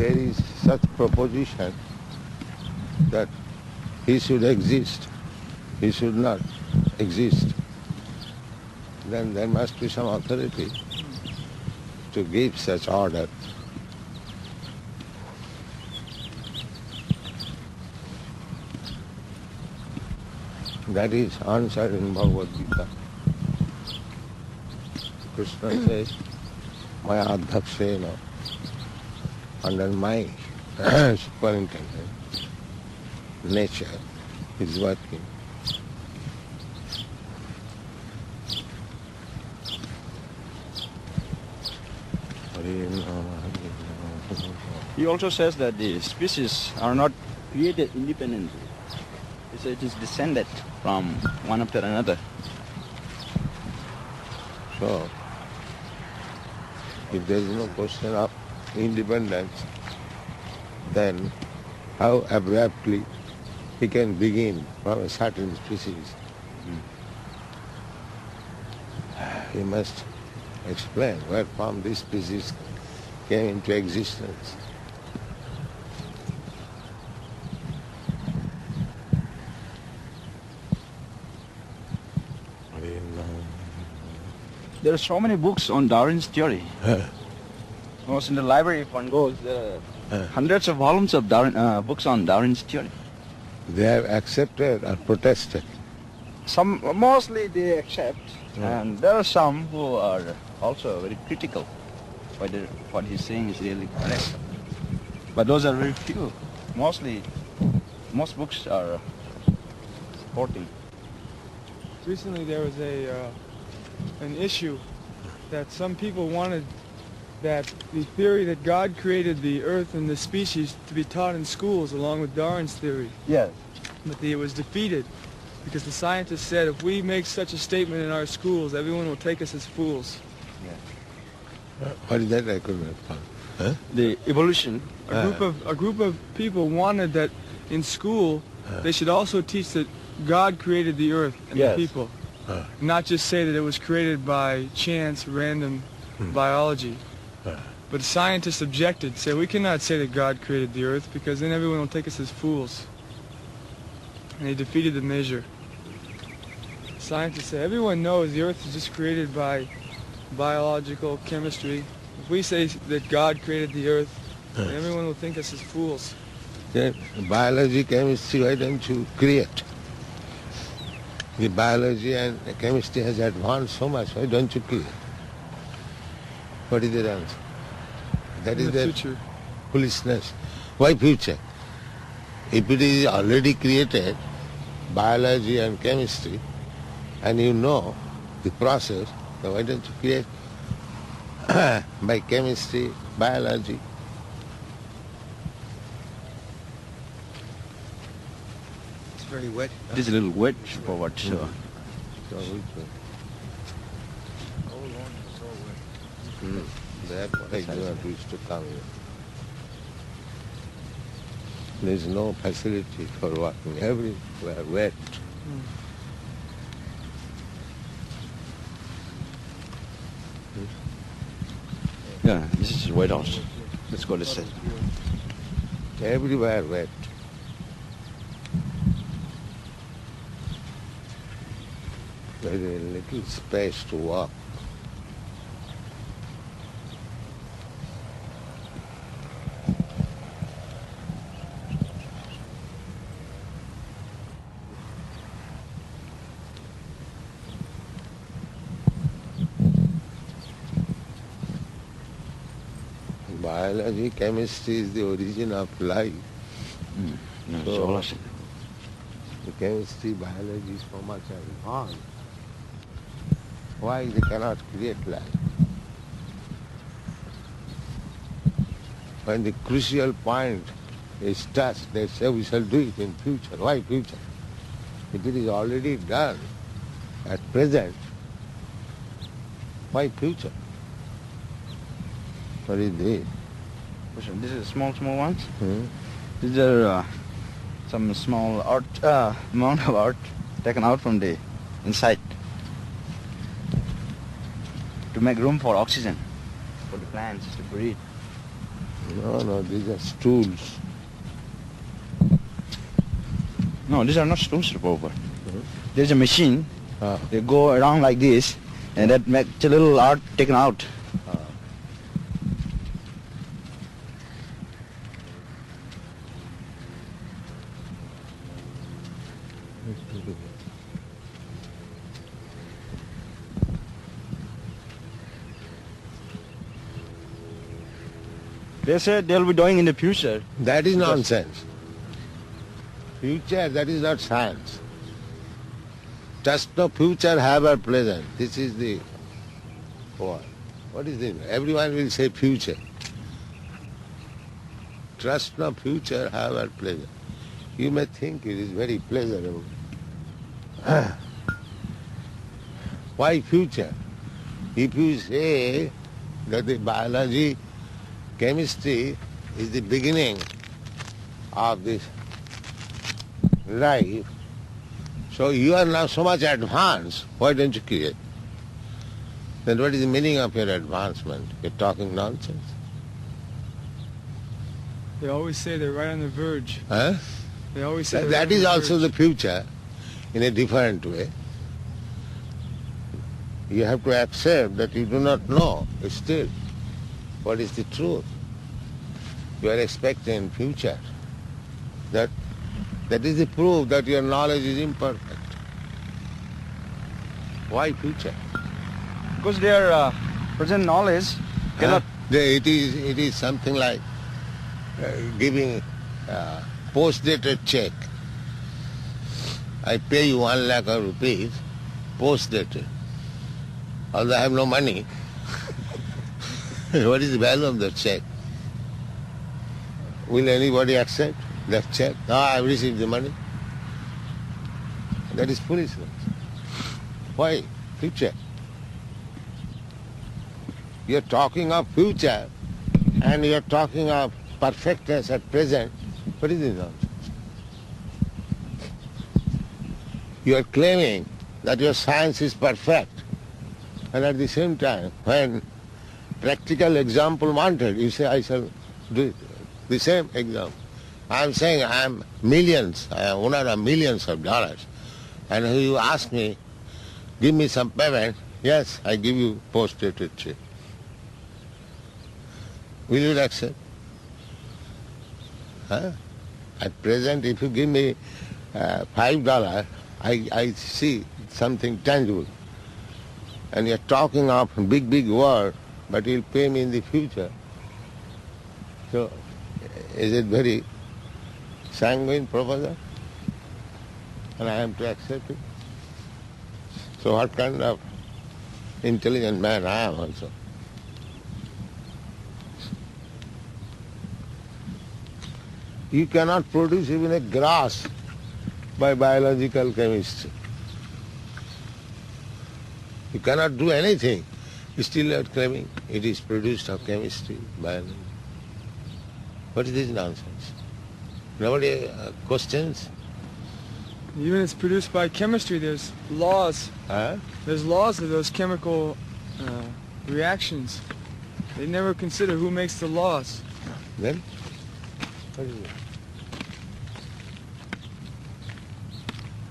there is such proposition that he should exist, he should not exist, then there must be some authority to give such order. That is answered in Bhagavad Gita. Krishna says, Maya Adhyakshena, under my superintendent, nature is working. He also says that the species are not created independently. He says it is descended from one after another. So, if there is no question of independence, then how abruptly he can begin from a certain species? He must explain where from this species came into existence. There are so many books on Darwin's theory. Most in the library, if one goes, there are hundreds of volumes of books on Darwin's theory. They have accepted or protested. Mostly they accept, and there are some who are also very critical whether what he's saying is really correct. But those are very few. Most books are supporting. Recently there was an issue that some people wanted that the theory that God created the earth and the species to be taught in schools along with Darwin's theory. Yes. But it was defeated because the scientists said if we make such a statement in our schools, everyone will take us as fools. Yeah. What is that I could not find? The evolution. A group of people wanted that in school they should also teach that God created the earth and the people. Not just say that it was created by chance, random biology. But scientists objected, say we cannot say that God created the earth because then everyone will take us as fools. And they defeated the measure. Scientists say everyone knows the earth is just created by biological chemistry. If we say that God created the earth, then everyone will think us as fools. Then biology, chemistry, why don't you create? The biology and the chemistry has advanced so much, why don't you create? What is their answer? That is their future. Foolishness. Why future? If it is already created, biology and chemistry, and you know the process, then why don't you create by chemistry, biology? It's very wet. It is a little wet forward, so. So which way? Oh, Lord, it's so wet. Therefore I do not wish to come here. There is no facility for walking. Everywhere wet. Yeah, this is White House. Let's go this side. Everywhere wet. Very little space to walk. Biology, chemistry is the origin of life. So, the chemistry, biology is so much advanced. Why they cannot create life? When the crucial point is touched, they say we shall do it in future. Why future? If it is already done at present, why future? What is this? This is small ones. These are some small amount of art taken out from the inside to make room for oxygen for the plants to breathe. No, these are stools. No, these are not stools, Prabhupada. There's a machine. They go around like this, and that makes a little art taken out. They said they'll be doing in the future. That is nonsense. Future, that is not science. Just no future, have a present. This is the what? What is this? Everyone will say future. Trust no future, have a pleasure. You may think it is very pleasurable. Why future? If you say that the biology, chemistry is the beginning of this life, so you are now so much advanced, why don't you create? Then what is the meaning of your advancement? You're talking nonsense. They always say they're right on the verge. Huh? They always say That is also the future in a different way. You have to accept that you do not know still what is the truth. You are expecting future. That is the proof that your knowledge is imperfect. Why future? Because their present knowledge cannot... It is something like giving post-dated check. I pay you 1 lakh of rupees, post-dated. Although I have no money, what is the value of that check? Will anybody accept that check? No, I have received the money. That is foolishness. Why? Future. You are talking of future and you are talking of perfectness at present. What is this nonsense? You are claiming that your science is perfect, and at the same time, when practical example wanted, you say, I shall do it. The same example. I am saying I am millions, I am owner of millions of dollars, and you ask me, give me some payment, yes, I give you post-dated check. Will you accept? Huh? At present, if you give me $5, I see something tangible. And you're talking of big word, but you'll pay me in the future. So, is it very sanguine proposal? And I am to accept it? So what kind of intelligent man I am also? You cannot produce even a grass by biological chemistry. You cannot do anything. Still you are claiming it is produced of chemistry, biology. What is this nonsense? Nobody questions? Even it's produced by chemistry, there's laws. Huh? There's laws of those chemical reactions. They never consider who makes the laws. Then? What is it?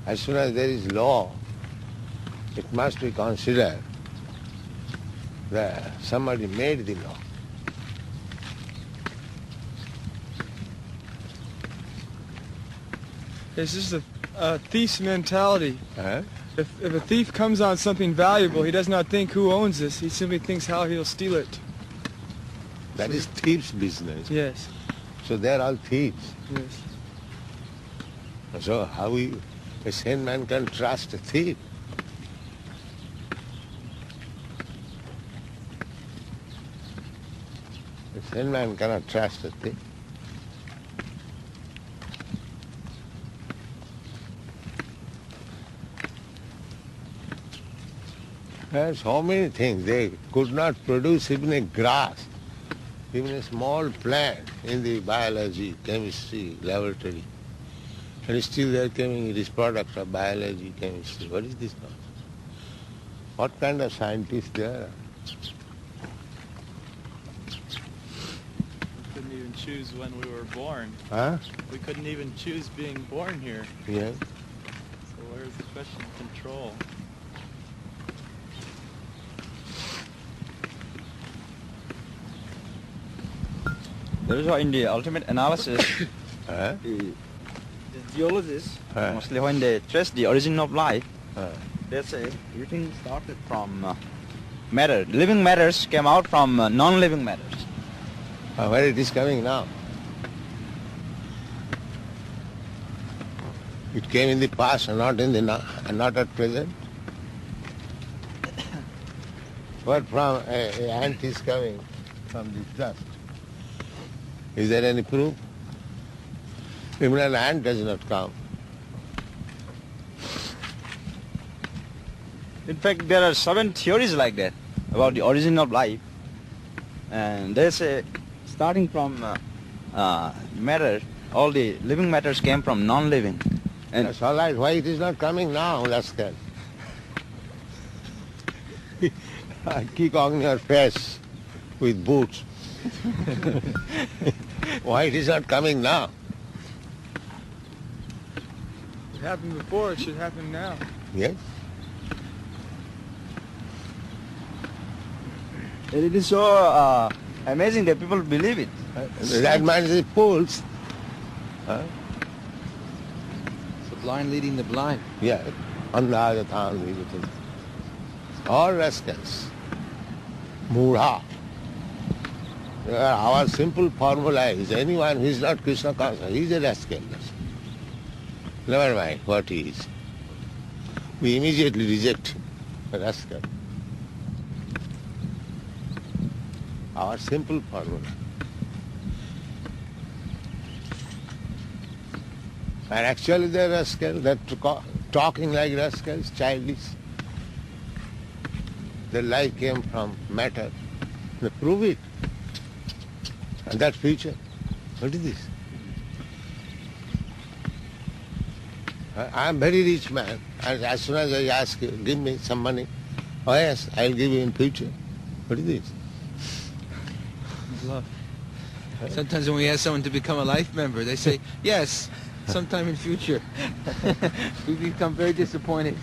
As soon as there is law, it must be considered that somebody made the law. It's just a thief's mentality. Huh? If a thief comes on something valuable, he does not think who owns this. He simply thinks how he'll steal it. That is thief's business. Yes. So they are all thieves. Yes. So how a sane man can trust a thief? A sane man cannot trust a thief. There are so many things. They could not produce even a grass, even a small plant in the biology, chemistry laboratory. And still they are claiming it is product of biology, chemistry. What is this nonsense? What kind of scientists they are? The even choose when we were born. Huh? We couldn't even choose being born here. Yes. So where's the question of control? That is why in the ultimate analysis, Huh? the geologists, Huh. mostly when they trace the origin of life, Huh. they say everything started from matter. Living matters came out from non-living matters. Where it is coming now? It came in the past and not in the and not at present. But from a ant is coming from this dust. Is there any proof? Even an ant does not come. In fact, there are 7 theories like that about the origin of life. And they say, starting from matter, all the living matters came from non-living. And That's all right. Why it is not coming now, Lascar? Kick on your face with boots. Why it is not coming now? It happened before, it should happen now. Yes? it is so amazing that people believe it. That man is fools. Huh? It's the blind leading the blind. Yeah. All rascals. Mudha. Our simple formula is anyone who is not Krishna conscious, he is a rascal. Never mind what he is. We immediately reject him, a rascal. Our simple formula. And actually they're rascals, they're talking like rascals, childish. Their life came from matter. They prove it. And that future, what is this? I am very rich man, and as soon as I ask you, give me some money, oh yes, I'll give you in future. What is this? Love. Sometimes when we ask someone to become a life member, they say, yes, sometime in future. We become very disappointed.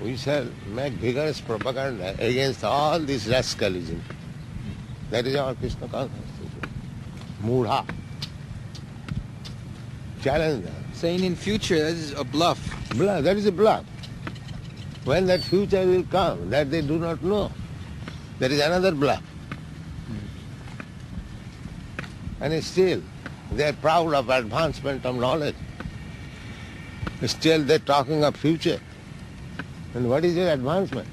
We shall make vigorous propaganda against all this rascalism. That is our Krishna consciousness. Mudha. Challenge them. Saying in future, that is a bluff. Bluff, that is a bluff. When that future will come, that they do not know. That is another bluff. And still, they are proud of advancement of knowledge. Still, they are talking of future. And what is your advancement?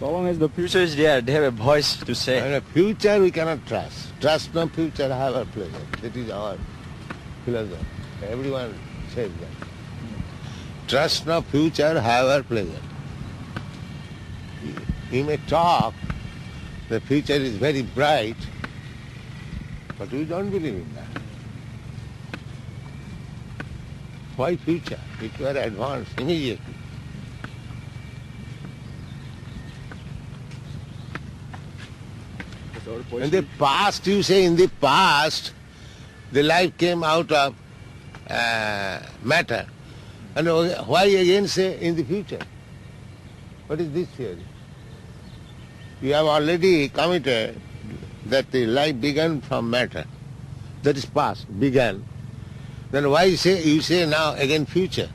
So long as the future is there, they have a voice to say. And a future we cannot trust. Trust no future, have a pleasure. That is our philosophy. Everyone says that. Trust no future, have a pleasure. You may talk, the future is very bright, but we don't believe in that. Why future? If you are advanced immediately. In the past, you say in the past, the life came out of matter. And why again say in the future? What is this theory? You have already committed that the life began from matter. That is past, began. Then why you say now again future?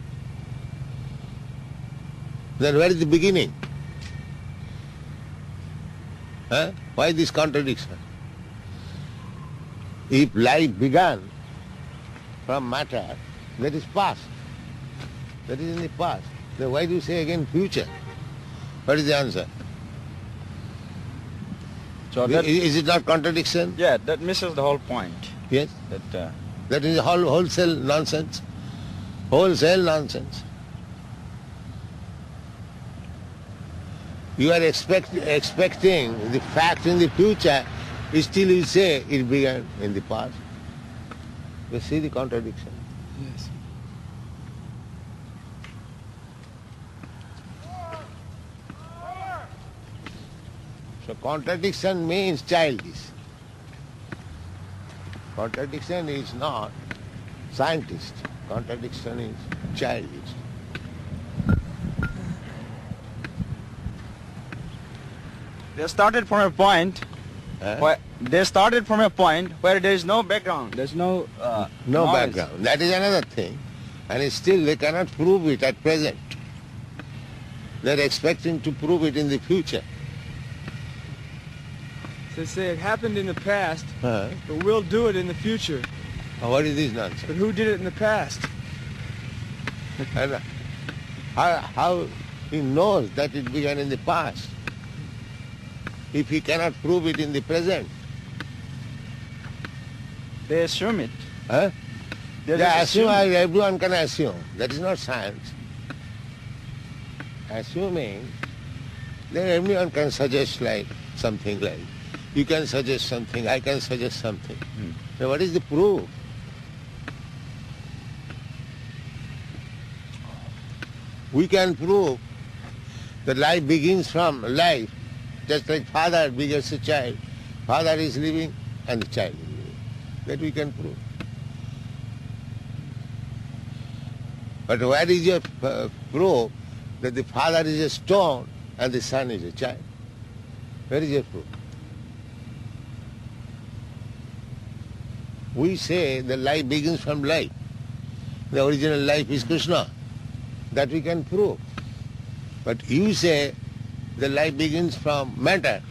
Then where is the beginning? Huh? Why this contradiction? If life began from matter, that is past. That is in the past. Then why do you say again future? What is the answer? So that, Is it not contradiction? yeah, that misses the whole point. Yes. That That is wholesale nonsense. Wholesale nonsense. You are expecting the fact in the future, still you say it began in the past. You see the contradiction? Yes. So contradiction means childish. Contradiction is not scientist. Contradiction is childish. They started from a point. Where there is no background. There's no No knowledge. background. That is another thing. And still they cannot prove it at present. They're expecting to prove it in the future. So they say it happened in the past, Huh? but we'll do it in the future. What is this nonsense? But who did it in the past? And how he knows that it began in the past if he cannot prove it in the present? They assume it. Huh? They They just assume, as everyone can assume. That is not science. Assuming, then everyone can suggest like something like, you can suggest something, I can suggest something. So what is the proof? We can prove that life begins from life, just like father begets a child. Father is living and the child is living. That we can prove. But where is your proof that the father is a stone and the son is a child? Where is your proof? We say the life begins from life. The original life is Krishna. That we can prove. But you say the life begins from matter.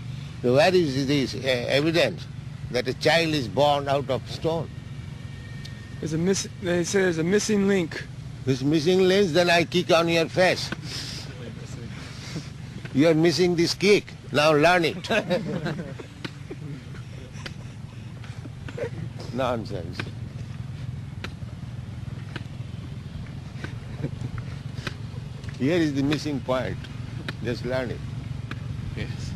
So where is this evidence that a child is born out of stone? They say there's a missing link. This missing lens, then I kick on your face. You are missing this kick. Now learn it. Nonsense. Here is the missing point. Just learn it. Yes.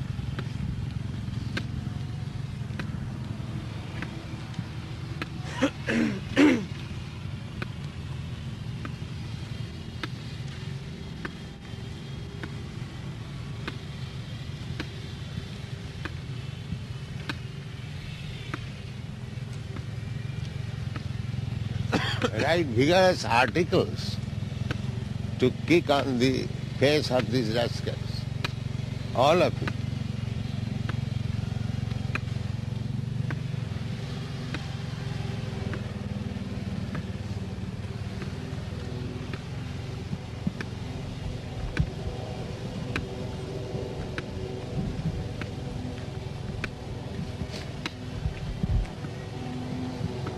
Write vigorous articles to kick on the face of these rascals. All of it.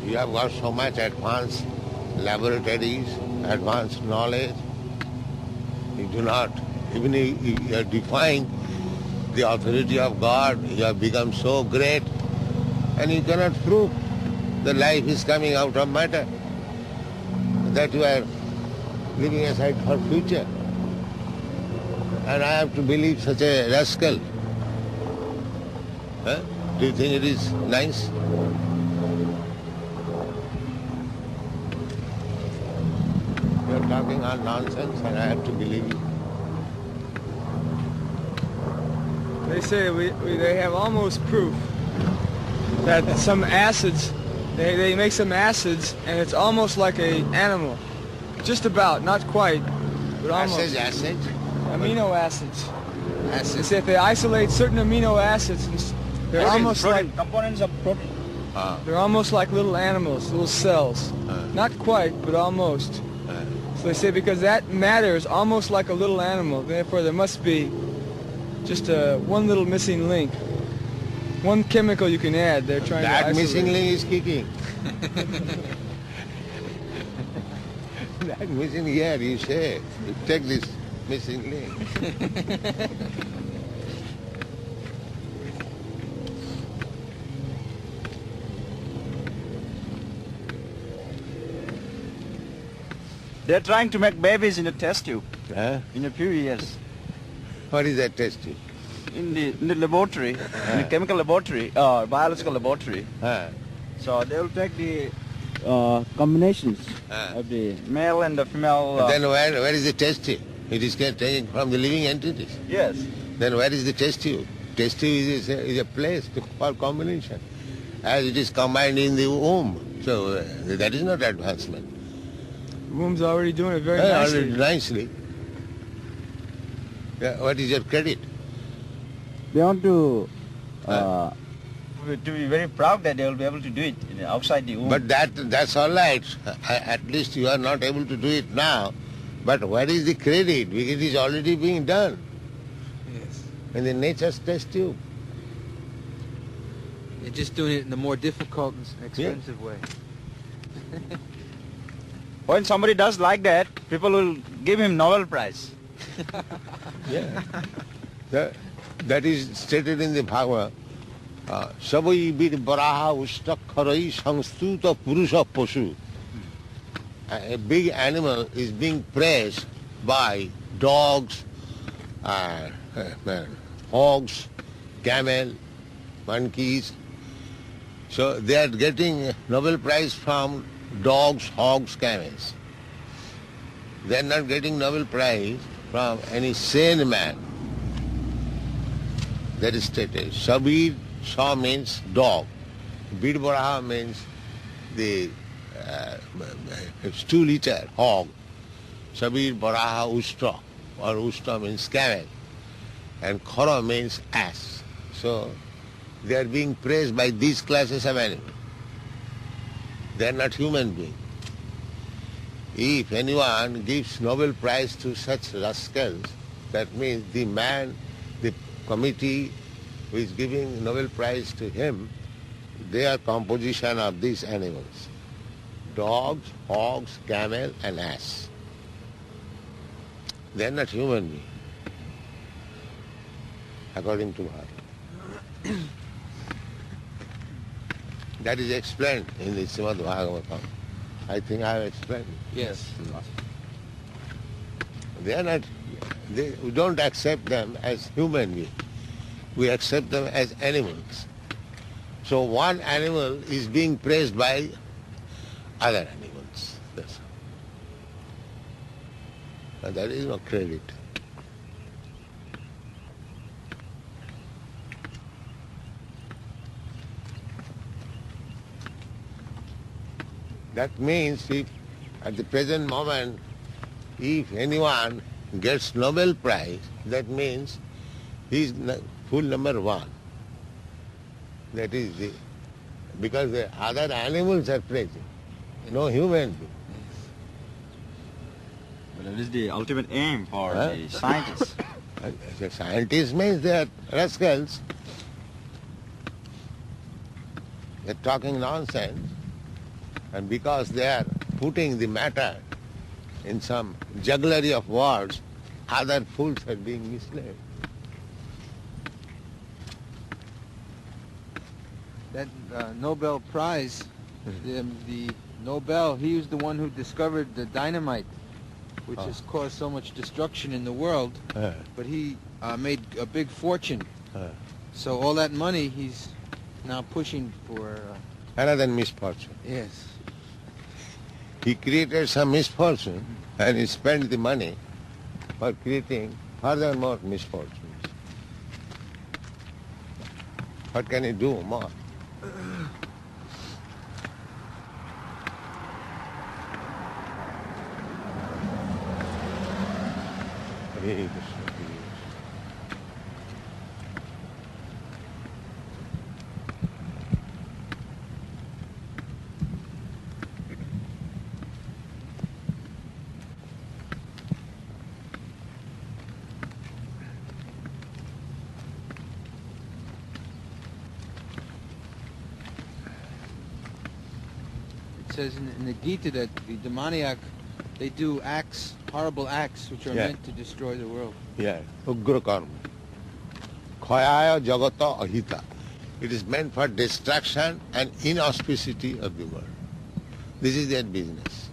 You have got so much advanced laboratories, advanced knowledge. You do not, even if you are defying the authority of God, you have become so great, and you cannot prove the life is coming out of matter, that you are leaving aside for future. And I have to believe such a rascal. Huh? Do you think it is nice? You are talking all nonsense and I have to believe you. They say they have almost proof that some acids, they make some acids and it's almost like an animal. Just about, not quite, but almost. Acid? Amino acids. They Acid. say if they isolate certain amino acids, they're almost like components of protein. they're almost like little animals, little cells. Not quite, but almost. So they say because that matter is almost like a little animal, therefore there must be just one little missing link. One chemical you can add, they're trying to That isolate. missing link is kicking. That missing here, you say, you take this missing link. They're trying to make babies in a test tube Huh? in a few years. What is that test tube? in the laboratory, in the chemical laboratory, biological laboratory. So they will take the combinations of the male and the female. Then where is the test tube? It is taken from the living entities. Yes. Then where is the test tube? Test tube is a place for combination, as it is combined in the womb. So that is not advancement. Womb's already doing it very Already nicely. nicely. Yeah, what is your credit? They want to be very proud that they will be able to do it outside the womb. But that's all right. At least you are not able to do it now. But where is the credit? Because it is already being done Yes. in the nature's test tube. They're just doing it in a more difficult and expensive way. When somebody does like that, people will give him Nobel Prize. Yeah. That is stated in the Bhagavad. Savai vid baraha ustakharai samstuta purusha pasu. A big animal is being praised by dogs, hogs, camel, monkeys. So they are getting Nobel Prize from dogs, hogs, camels. They are not getting Nobel Prize from any sane man. That is stated. Sabir, Sa means dog. Bidbaraha means the 2-liter hog. Sabir, Baraha, Usta, or Usta means camel. And Khara means ass. So they are being praised by these classes of animals. They are not human beings. If anyone gives Nobel Prize to such rascals, that means the man, the committee who is giving Nobel Prize to him, they are composition of these animals. Dogs, hogs, camel and ass. They are not human beings, according to her. That is explained in the Srimad Bhagavatam. I think I have explained it. Yes. They are not, we don't accept them as human beings. We accept them as animals. So one animal is being praised by other animals. That's all. That is no credit. That means if at the present moment, if anyone gets Nobel Prize, that means he is full number one. That is because the other animals are praising, no human being. But that is the ultimate aim for the scientists. The scientists means they are rascals. They are talking nonsense. And because they are putting the matter in some jugglery of words, other fools are being misled. That Nobel Prize, the Nobel, he was the one who discovered the dynamite, which has caused so much destruction in the world. But he made a big fortune. So all that money he's now pushing for. Another misfortune. Yes. He created some misfortune and he spent the money for creating further more misfortunes. What can he do more? Hare Krishna, Hare Krishna. It says in the Gita that the demoniac, they do acts, horrible acts, which are meant to destroy the world. Yeah, Ugra karma. Khayaya jagata ahita. It is meant for destruction and inauspicity of the world. This is their business.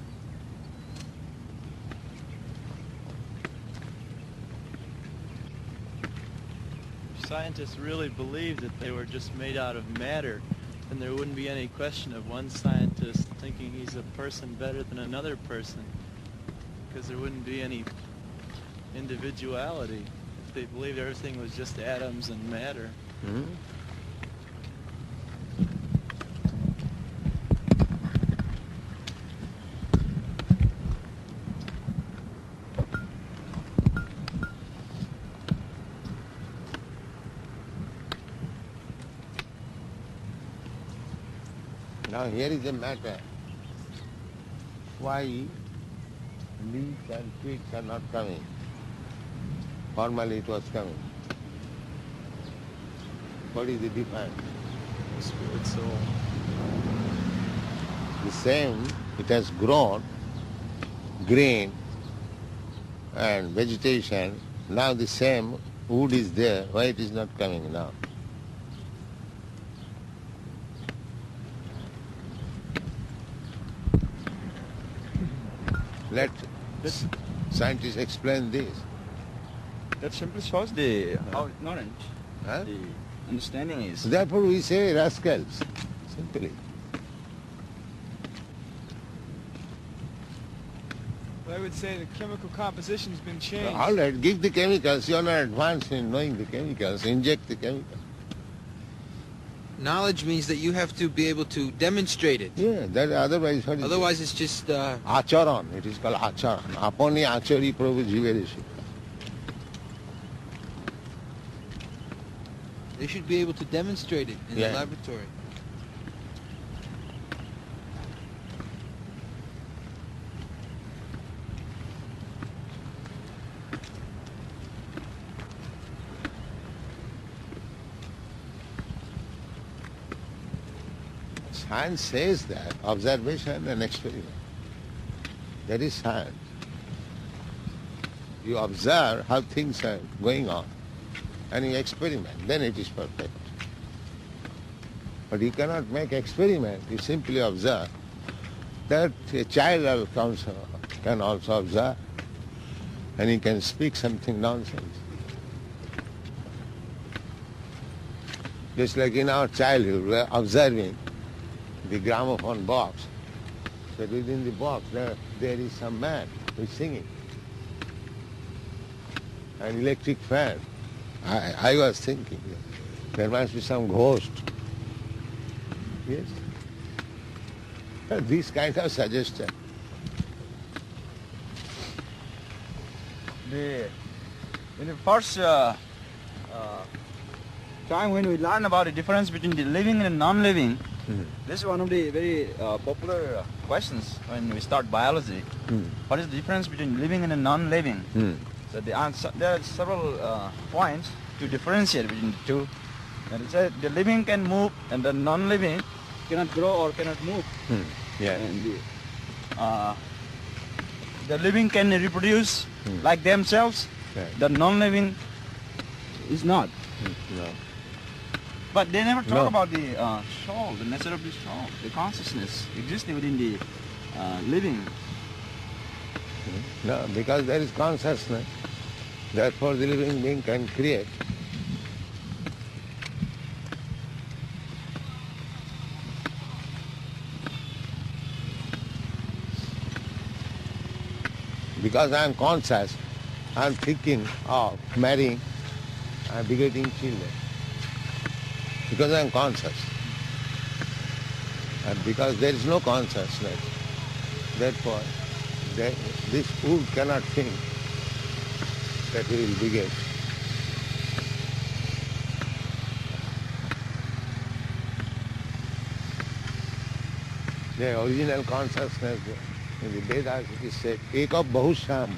scientists really believed that they were just made out of matter, then there wouldn't be any question of one scientist thinking he's a person better than another person, because there wouldn't be any individuality if they believed everything was just atoms and matter. Hmm? Now here is the matter. Why leaves and twigs are not coming? Formerly it was coming. What is the difference? Spirit soul. The same, it has grown, green and vegetation. Now the same wood is there. Why it is not coming now? Let scientists explain this. That simply shows the how ignorant Huh? the understanding is. Therefore we say rascals, simply. But I would say the chemical composition's been changed. All right, give the chemicals. You are not advanced in knowing the chemicals. Inject the chemicals. Knowledge means that you have to be able to demonstrate it. Yeah, that otherwise what is Otherwise, it's just Acharan. It is called acharan. Apani achari prabhu jivereshi. they should be able to demonstrate it in Yeah. the laboratory. Science says that observation and experiment. That is science. You observe how things are going on and you experiment, then it is perfect. But you cannot make experiment, you simply observe. That a child can also observe and he can speak something nonsense. Just like in our childhood, we are observing the gramophone box. That within the box there is some man who is singing. An electric fan. I was thinking, there must be some ghost. Yes. This kind of suggestion. In the first time when we learn about the difference between the living and non-living, this is one of the very popular questions when we start biology. What is the difference between living and non-living? So the answer, there are several points to differentiate between the two. And it says the living can move and the non-living cannot grow or cannot move. Yeah. And the living can reproduce like themselves. Right. The non-living is not. No. But they never talk No. about the soul, the nature of the soul, the consciousness existing within the living. No, because there is consciousness. Therefore the living being can create. Because I am conscious, I am thinking of marrying and begetting children. Because I am conscious. And because there is no consciousness, therefore this wood cannot think that he will beget. The original consciousness in the Vedas it is said, Eka Bahusham.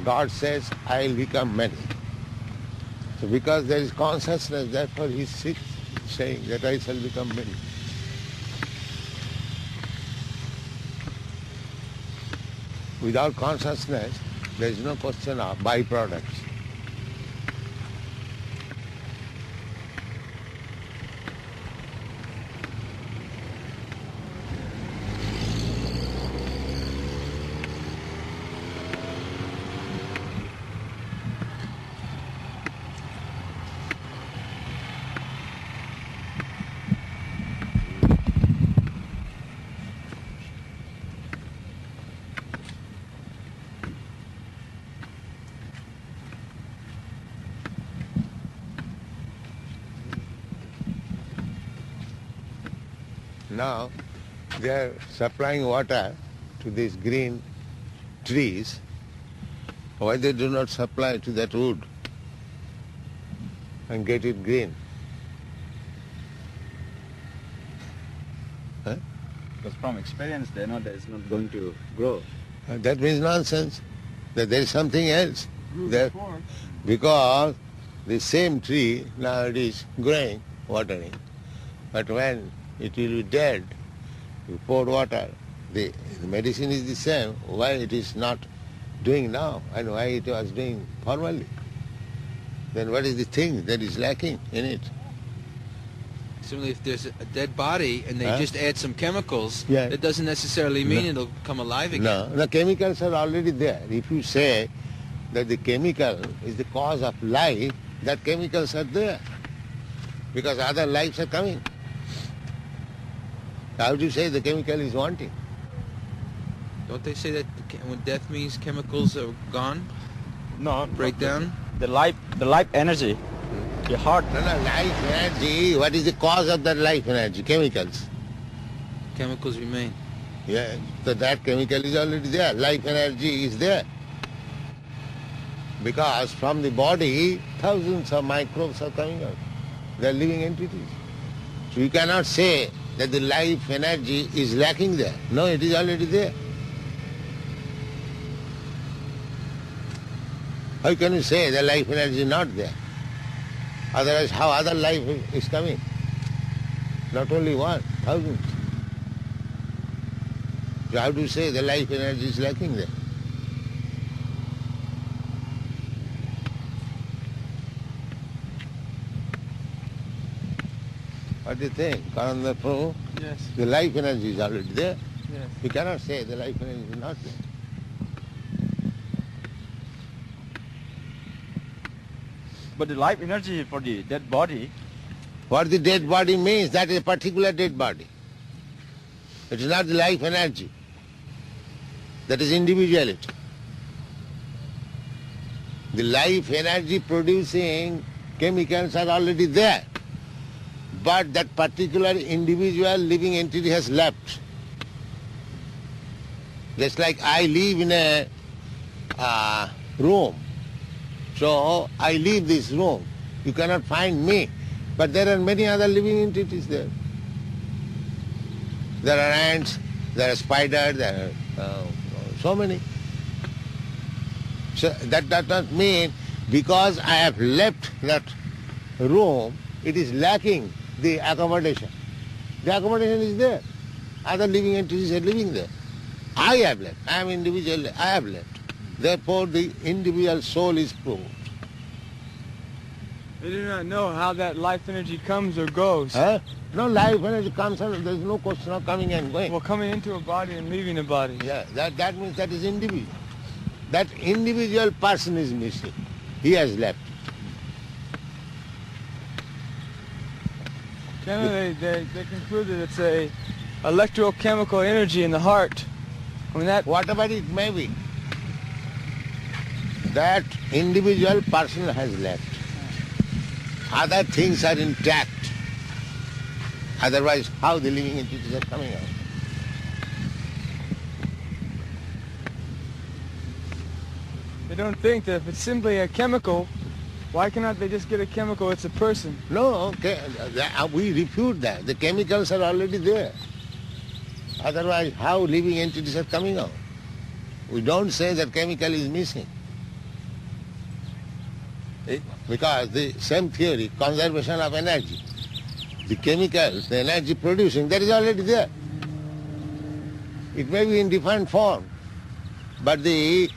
God says, I will become many. So because there is consciousness, therefore he sits saying that I shall become many. Without consciousness, there is no question of byproducts. Now they are supplying water to these green trees. Why they do not supply to that wood and get it green? Huh? Because from experience they know that it's not going to grow. That means nonsense. That there is something else there. Before. Because the same tree now it is growing, watering. But when it will be dead, you pour water. The medicine is the same. Why it is not doing now and why it was doing formerly? Then what is the thing that is lacking in it? Similarly, if there's a dead body and they Huh? just add some chemicals, Yeah. that doesn't necessarily mean No. it'll come alive again. No, the chemicals are already there. If you say that the chemical is the cause of life, that chemicals are there. Because other lives are coming. How do you say the chemical is wanting? Don't they say that when death means chemicals are gone, No, break down? the life energy, the heart. No, life energy, what is the cause of that life energy? Chemicals. Chemicals remain. Yeah, so that chemical is already there. Life energy is there. Because from the body, thousands of microbes are coming out. They are living entities. So you cannot say that the life energy is lacking there. No, it is already there. How can you say the life energy is not there? Otherwise, how other life is coming? Not only one, thousands. So how do you say the life energy is lacking there? What do you think? Karanda Prabhu? Yes. The life energy is already there. Yes. You cannot say the life energy is not there. But the life energy for the dead body, What the dead body means, that is a particular dead body. It is not the life energy. That is individuality. The life energy producing chemicals are already there. But that particular individual living entity has left. Just like I live in a room. So I leave this room. You cannot find me. But there are many other living entities there. There are ants, there are spiders, there are so many. So that does not mean because I have left that room, it is lacking the accommodation. The accommodation is there. Other living entities are living there. I have left. I am individual. I have left. Therefore, the individual soul is proved. They do not know how that life energy comes or goes. Huh? No life energy comes and there is no question of coming and going. Well, coming into a body and leaving a body. Yeah, that means that is individual. That individual person is missing. He has left. Generally, they conclude that it's a electrochemical energy in the heart. I mean, that Whatever it may be, that individual person has left. Other things are intact. Otherwise, how the living entities are coming out? they don't think that if it's simply a chemical, why cannot they just get a chemical? It's a person. No, okay, we refute that. The chemicals are already there. Otherwise, how living entities are coming out? We don't say that chemical is missing. Because the same theory, conservation of energy, the chemicals, the energy producing, that is already there. It may be in different form, but the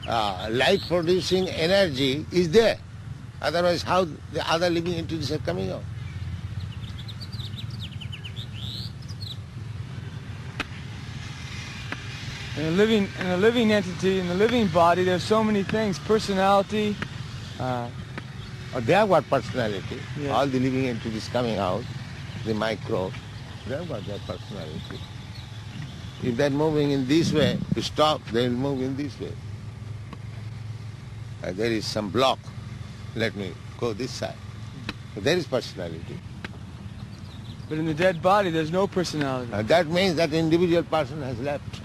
light producing energy is there. Otherwise, how the other living entities are coming out? In a living entity, in the living body, there's so many things: personality. They have got personality. Yes. All the living entities coming out, the microbes, they have got their personality. If they're moving in this way, to stop, they will move in this way. There is some block. Let me go this side. So there is personality. But in the dead body, there's no personality. That means that individual person has left.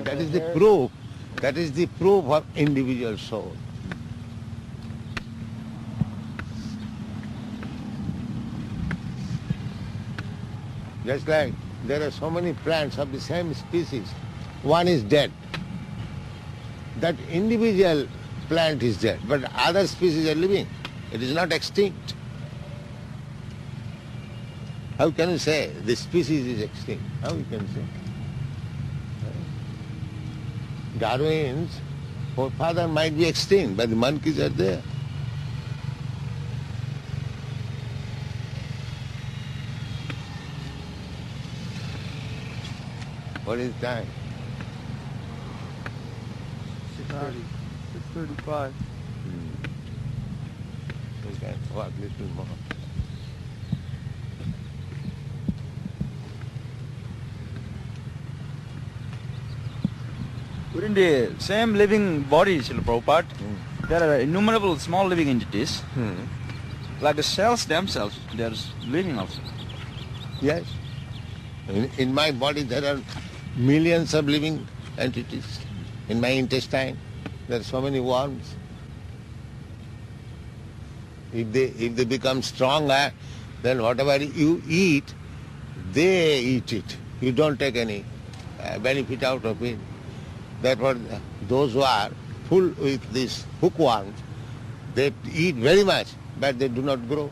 That is the proof. That is the proof of individual soul. Just like there are so many plants of the same species, one is dead. That individual plant is dead, but other species are living. It is not extinct. How can you say the species is extinct? How you can say? Darwin's forefather might be extinct, but the monkeys are there. What is time? 6:30. 6:35. We can walk a little more. Within the same living body, Srila Prabhupada, there are innumerable small living entities. Like the cells themselves, they are living also. Yes. In my body there are millions of living entities. In my intestine there are so many worms. If they become stronger, then whatever you eat, they eat it. You don't take any benefit out of it. Therefore, those who are full with these hookworms, they eat very much, but they do not grow.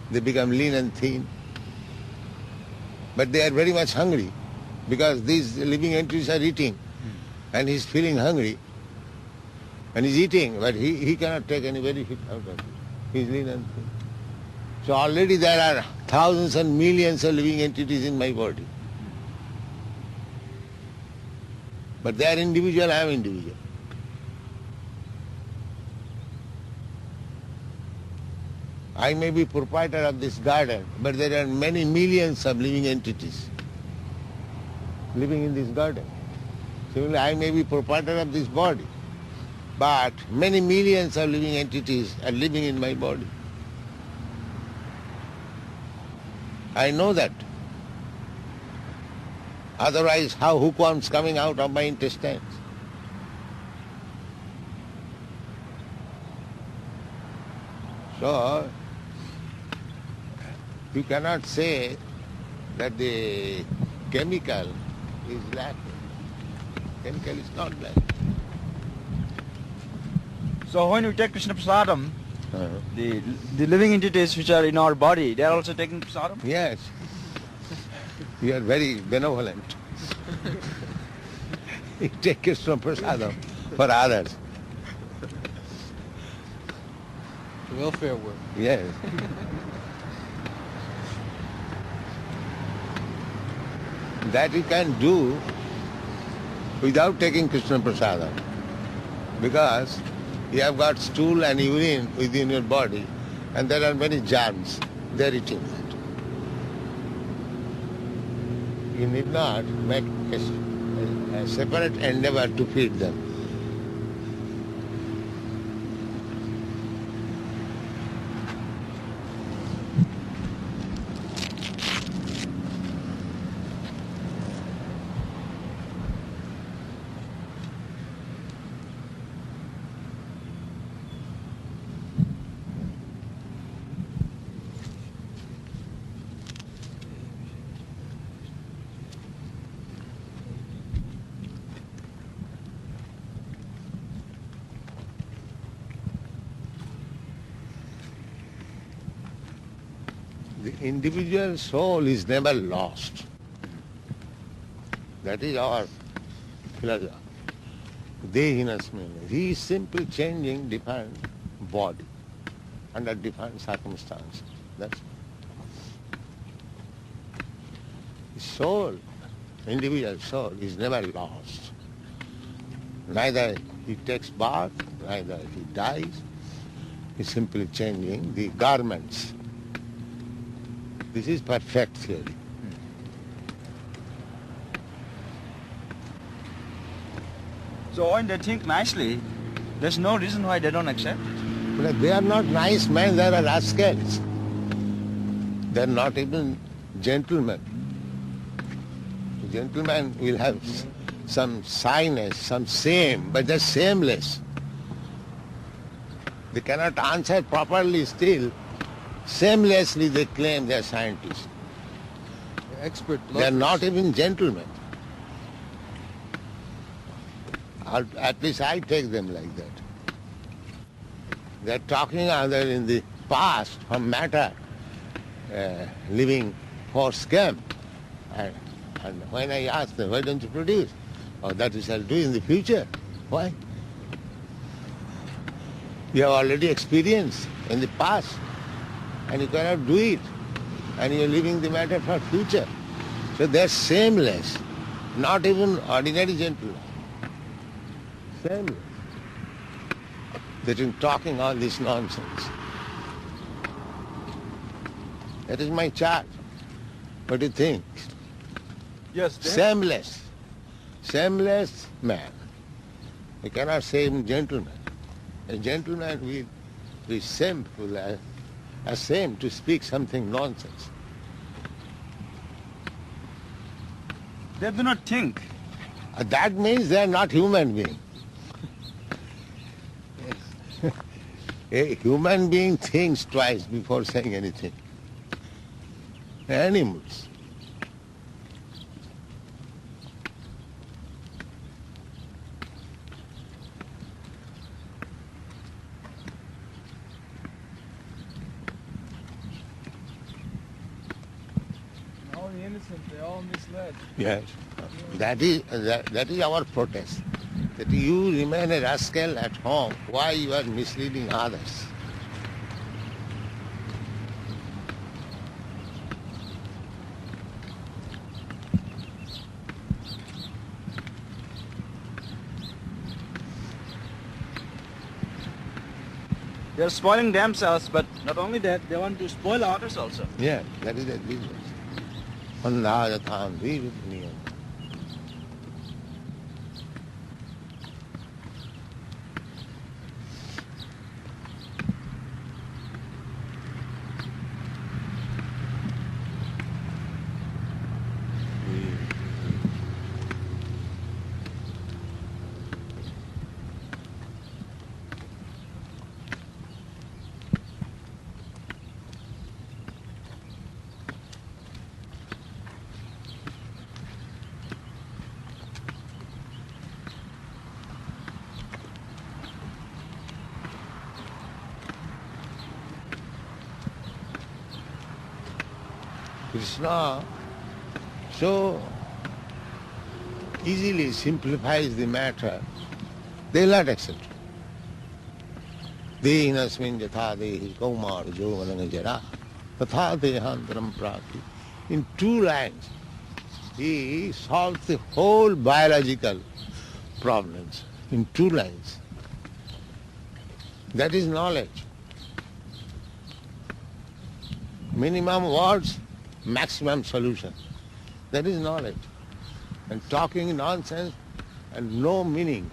They become lean and thin. But they are very much hungry because these living entities are eating and he's feeling hungry and he's eating, but he cannot take any benefit out of it. He's lean and thin. So already there are thousands and millions of living entities in my body. But they are individual, I am individual. I may be proprietor of this garden, but there are many millions of living entities living in this garden. Similarly, I may be proprietor of this body, but many millions of living entities are living in my body. I know that. Otherwise, how hookworms coming out of my intestines? So, you cannot say that the chemical is lacking. Chemical is not lacking. So when we take Krishna Prasadam, the living entities which are in our body, they are also taking Prasadam? Yes. You are very benevolent. You take Krishna Prasadam for others. Welfare work. Yes. That you can do without taking Krishna Prasadam, because you have got stool and urine within your body and there are many germs. They are eating that. You need not make a separate endeavor to feed them. The individual soul is never lost. That is our philosophy. Dehinasmena. He is simply changing different body under different circumstances. That's the soul, individual soul, is never lost. Neither he takes birth, neither he dies. He is simply changing the garments. This is perfect theory. So when they think nicely, there's no reason why they don't accept. But they are not nice men, they are rascals. They are not even gentlemen. Gentlemen will have some shyness, some shame, but they're shameless. They cannot answer properly still. Shamelessly they claim they are scientists. Expert They are bluffers. not even gentlemen. At least I take them like that. They are talking either in the past from matter, living for scam. And when I ask them, why don't you produce? Oh, that we shall do in the future. Why? You have already experienced in the past, and you cannot do it, and you are leaving the matter for future. So they are shameless, not even ordinary gentlemen. Shameless. They've been talking all this nonsense. That is my charge. What do you think? Yes, Shameless. Shameless man. You cannot say him gentleman. A gentleman will be shameful, ashamed to speak something nonsense. they do not think. That means they are not human being. A human being thinks twice before saying anything. Animals. All the innocent, they're all misled. Yes. That is our protest. That you remain a rascal at home. Why you are misleading others? They are spoiling themselves, but not only that, they want to spoil others also. Yeah, that is the business. Annadathan vividniyam. Krishna so easily simplifies the matter, they will not accept it. Dehinasmin yatha dehi kaumar jovananga jara tatha dehantaram prati. In 2 lines, he solves the whole biological problems. In 2 lines. That is knowledge. Minimum words, maximum solution. That is knowledge. And talking nonsense and no meaning.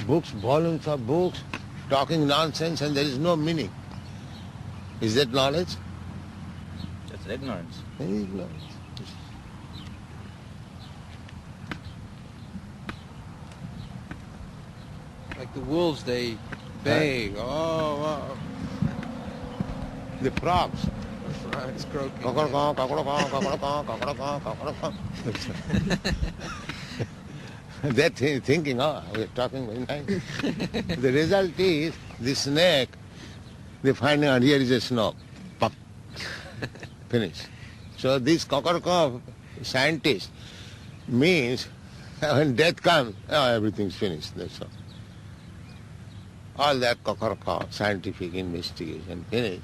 Books, volumes of books, talking nonsense and there is no meaning. Is that knowledge? That's ignorance. That is knowledge. Like the wolves, they bay. Oh, The frogs. it's croaking. They're thinking, oh, we're talking very nice. The result is, the snake, they find out here is a snake. Pop. Finish. So this cockroach scientist means when death comes, oh, everything's finished, that's all. All that cockroach scientific investigation finished.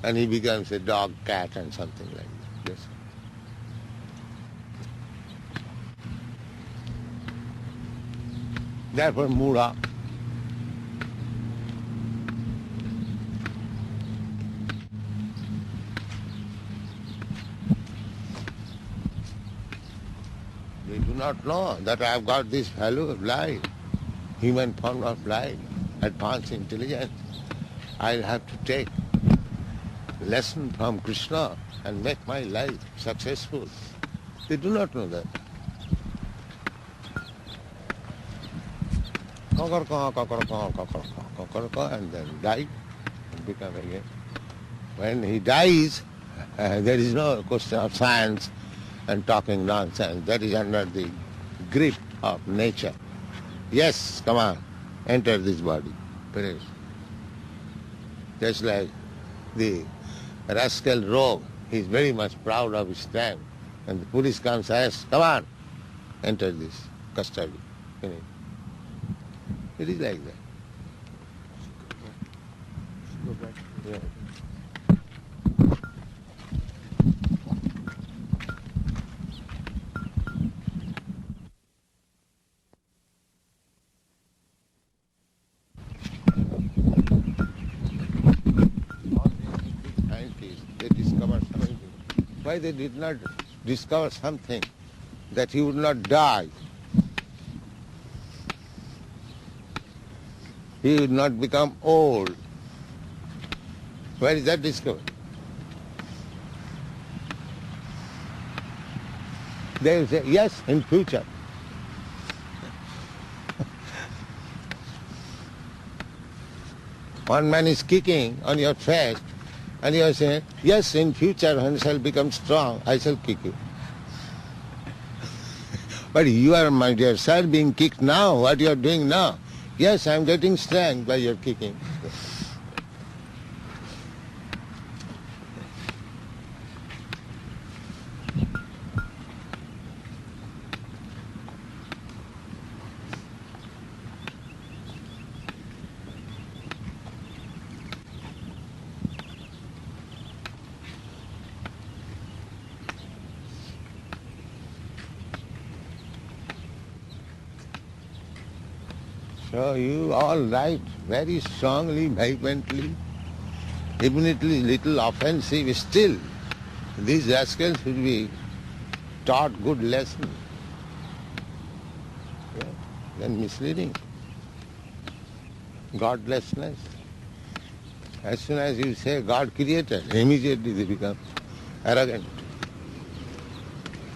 And he becomes a dog, cat and something like that. Yes. Therefore, Mura. They do not know that I have got this value of life, human form of life. advanced intelligence. I'll have to take lesson from Krishna and make my life successful. They do not know that. And then die and become again. When he dies, there is no question of science and talking nonsense. That is under the grip of nature. Yes, come on, enter this body. Finish. Just like the rascal rogue, he is very much proud of his stand. And the police comes and asks, come on, enter this custody. Finish. It is like that. Go back. Yeah. Scientists, they discovered something. Why they did not discover something that he would not die? He would not become old. Where is that discovered? They will say, yes, in future. One man is kicking on your face and you are saying, yes, in future when I shall become strong, I shall kick you. But you are, my dear sir, being kicked now. What you are doing now? Yes, I am getting strength by your kicking. So you all write very strongly, vibrantly, even it is little offensive, still these rascals should be taught good lesson. Yeah. Then misleading, godlessness. As soon as you say God created, immediately they become arrogant.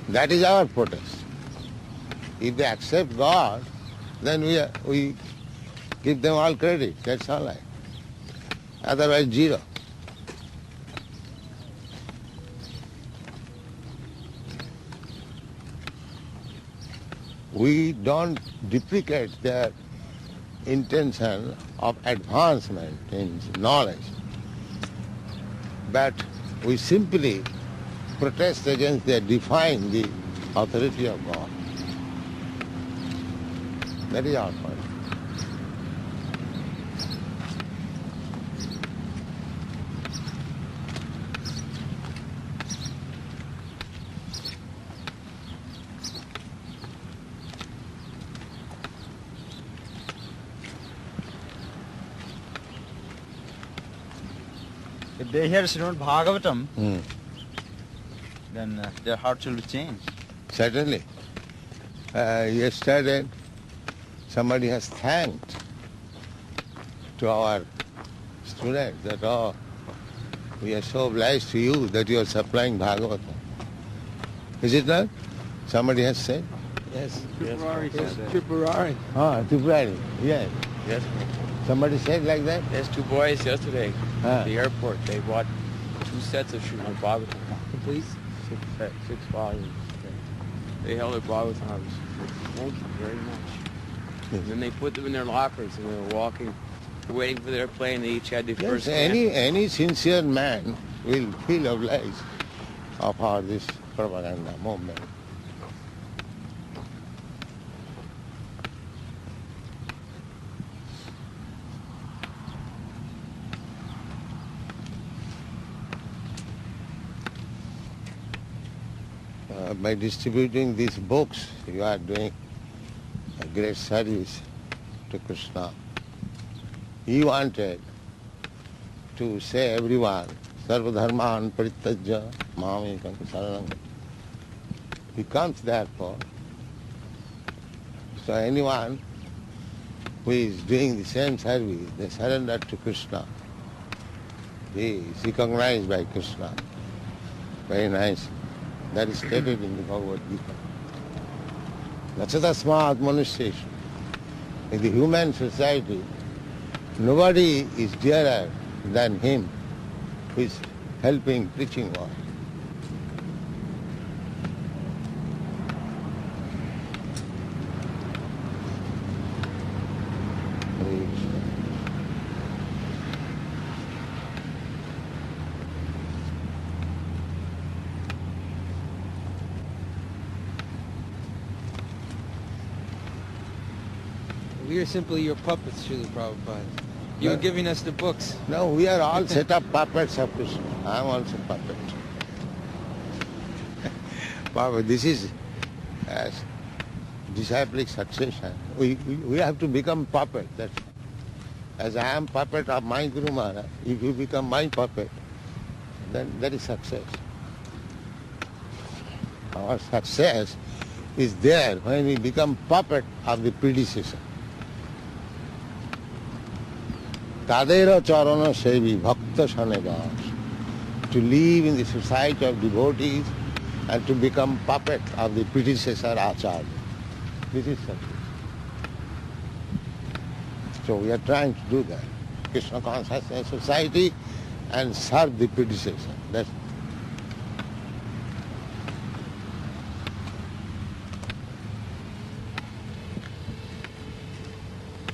That is our protest. If they accept God, then we give them all credit, that's all right. Otherwise, zero. We don't deprecate their intention of advancement in knowledge, but we simply protest against their defying the authority of God. That is our point. If they hear Srimad Bhagavatam, then their hearts will be changed. Certainly. Yesterday, somebody has thanked to our students that, oh, we are so obliged to you that you are supplying Bhagavatam. Is it not? Somebody has said? Yes. Tripurari. Ah, Tripurari, yes. Yes, Somebody said like that? there's two boys yesterday Ah. at the airport. They bought 2 sets of Srimad Bhagavatam. Please. 6 volumes. They held their Bhagavatams. Thank you very much. Yes. And then they put them in their lockers and they were walking, waiting for their plane. They each had their Yes, first any sincere man will feel obliged of our this propaganda movement. By distributing these books, you are doing a great service to Krishna. He wanted to say everyone, Sarva Dharman Parityajya Mamekam Saranam. He comes therefore. So anyone who is doing the same service, they surrender to Krishna. He is recognized by Krishna. Very nice. That is stated in the Bhagavad Gita. Nachatasma Atmanuseshu. In the human society, nobody is dearer than him who is helping preaching work. We are simply your puppets, Srila Prabhupada. You're giving us the books. No, we are all set up puppets of Krishna. I am also puppet. Baba, this is as disciplic succession. We have to become puppet. That's, as I am puppet of my Guru Maharaj, if you become my puppet, then that is success. Our success is there when we become puppet of the predecessor. Tadera charana sevi bhakta sanebas. To live in the society of devotees and to become puppet of the predecessor Acharya. This is success. So we are trying to do that. Krishna consciousness society and serve the predecessor. That's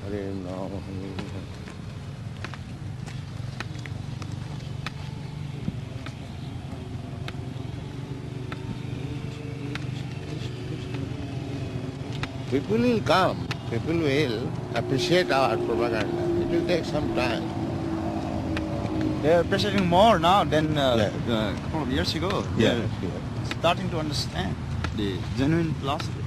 Hare Rama, Hare Rama. People will come, people will appreciate our propaganda. It will take some time. They are appreciating more now than Yeah. a couple of years ago. Yeah, They are starting to understand the genuine philosophy.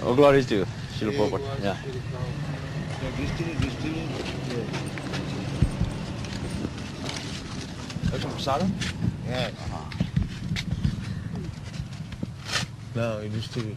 All glory to Srila Prabhupada. Yeah. That's from Prasadam? Yes. No, it used to be.